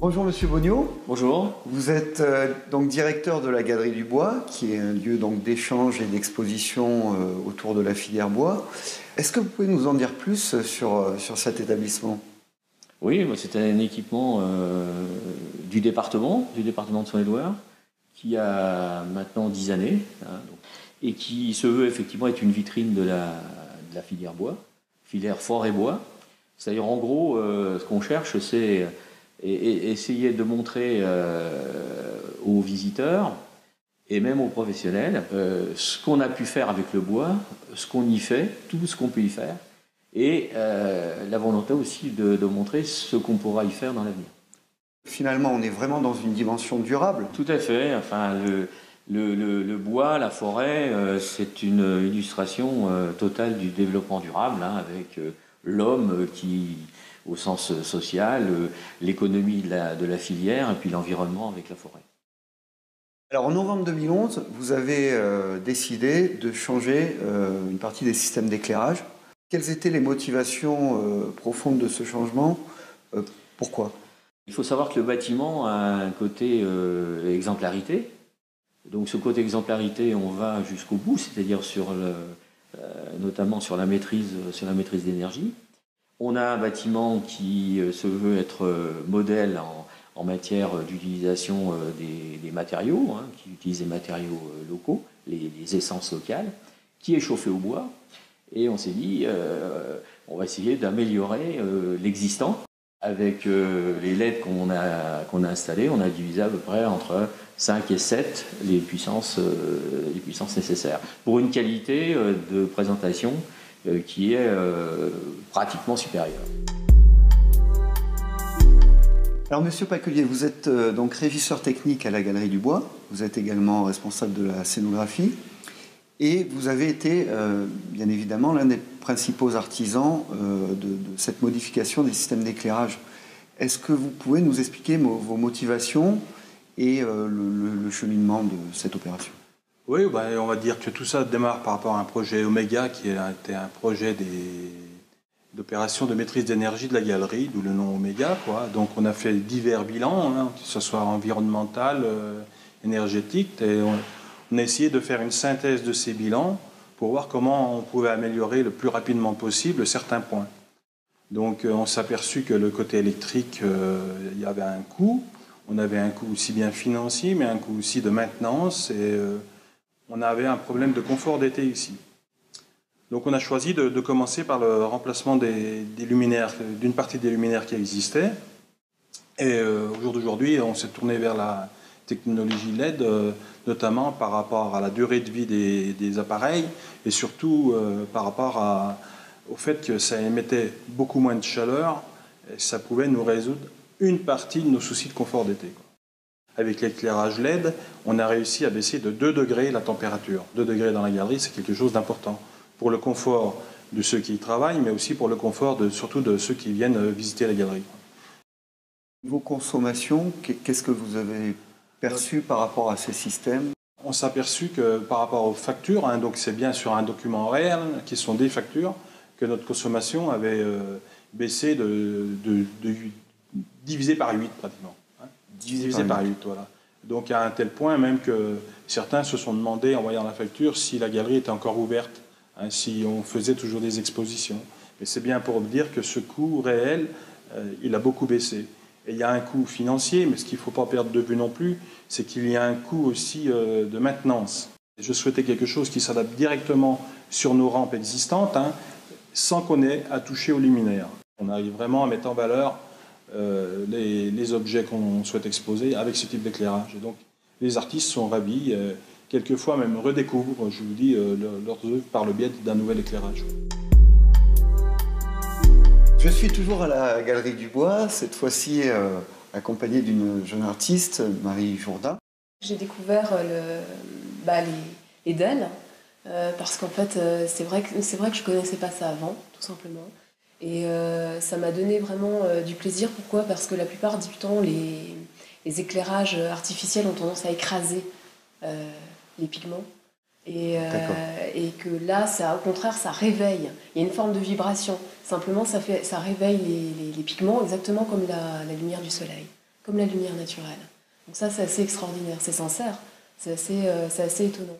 Bonjour Monsieur Bognaud. Bonjour. Vous êtes donc directeur de la Galerie du Bois, qui est un lieu d'échange et d'exposition autour de la filière bois. Est-ce que vous pouvez nous en dire plus sur cet établissement? Oui, c'est un équipement du département de Saône-et-Loire, qui a maintenant 10 années, et qui se veut effectivement être une vitrine de la filière bois, filière forêt et bois. C'est-à-dire en gros, ce qu'on cherche, c'est essayer de montrer aux visiteurs et même aux professionnels ce qu'on a pu faire avec le bois, ce qu'on y fait, tout ce qu'on peut y faire, et la volonté aussi de montrer ce qu'on pourra y faire dans l'avenir. Finalement, on est vraiment dans une dimension durable. Tout à fait. Enfin, le bois, la forêt, c'est une illustration totale du développement durable, avec l'homme qui, au sens social, l'économie de la filière et puis l'environnement avec la forêt. Alors en novembre 2011, vous avez décidé de changer une partie des systèmes d'éclairage. Quelles étaient les motivations profondes de ce changement? Pourquoi? Il faut savoir que le bâtiment a un côté exemplarité. Donc ce côté exemplarité, on va jusqu'au bout, c'est-à-dire notamment sur la maîtrise d'énergie. On a un bâtiment qui se veut être modèle en matière d'utilisation des matériaux, qui utilise des matériaux locaux, les essences locales, qui est chauffé au bois. Et on s'est dit, on va essayer d'améliorer l'existant. Avec les LED qu'on a installés, on a divisé à peu près entre 5 et 7 les puissances nécessaires pour une qualité de présentation qui est pratiquement supérieure. Alors Monsieur Pacquelier, vous êtes donc régisseur technique à la Galerie du Bois, vous êtes également responsable de la scénographie et vous avez été bien évidemment l'un des principaux artisans de cette modification des systèmes d'éclairage. Est-ce que vous pouvez nous expliquer vos motivations et le cheminement de cette opération? Oui, on va dire que tout ça démarre par rapport à un projet Oméga qui était un projet d'opération de maîtrise d'énergie de la galerie, d'où le nom Oméga, Donc on a fait divers bilans, que ce soit environnemental, énergétique, et on a essayé de faire une synthèse de ces bilans pour voir comment on pouvait améliorer le plus rapidement possible certains points. Donc on s'est aperçu que le côté électrique, il y avait un coût. On avait un coût aussi bien financier, mais un coût aussi de maintenance, et on avait un problème de confort d'été ici. Donc on a choisi de commencer par le remplacement des luminaires, d'une partie des luminaires qui existaient. Et au jour d'aujourd'hui, on s'est tourné vers la technologie LED, notamment par rapport à la durée de vie des appareils et surtout par rapport au fait que ça émettait beaucoup moins de chaleur et ça pouvait nous résoudre une partie de nos soucis de confort d'été. Avec l'éclairage LED, on a réussi à baisser de 2 degrés la température. 2 degrés dans la galerie, c'est quelque chose d'important pour le confort de ceux qui y travaillent, mais aussi pour le confort surtout de ceux qui viennent visiter la galerie. Vos consommations, qu'est-ce que vous avez perçu par rapport à ces systèmes? On s'est aperçu que par rapport aux factures, donc c'est bien sur un document réel, qui sont des factures, que notre consommation avait baissé divisé par 8 pratiquement. Divisé par 8, voilà. Donc à un tel point même que certains se sont demandé, en voyant la facture, si la galerie était encore ouverte, si on faisait toujours des expositions. Mais c'est bien pour dire que ce coût réel, il a beaucoup baissé. Et il y a un coût financier, mais ce qu'il ne faut pas perdre de vue non plus, c'est qu'il y a un coût aussi de maintenance. Je souhaitais quelque chose qui s'adapte directement sur nos rampes existantes, sans qu'on ait à toucher aux luminaires. On arrive vraiment à mettre en valeur les objets qu'on souhaite exposer avec ce type d'éclairage. Et donc les artistes sont ravis, quelquefois même redécouvrent, je vous dis, leurs œuvres par le biais d'un nouvel éclairage. Je suis toujours à la Galerie du Bois, cette fois-ci accompagnée d'une jeune artiste, Marie Jourda. J'ai découvert les dalles, parce qu'en fait, c'est vrai que je ne connaissais pas ça avant, tout simplement. Et ça m'a donné vraiment du plaisir. Pourquoi? Parce que la plupart du temps, les éclairages artificiels ont tendance à écraser les pigments. Et que là, au contraire, ça réveille. Il y a une forme de vibration. Simplement, ça réveille les pigments exactement comme la lumière du soleil. comme la lumière naturelle. Donc ça, c'est assez extraordinaire, c'est sincère, c'est assez étonnant.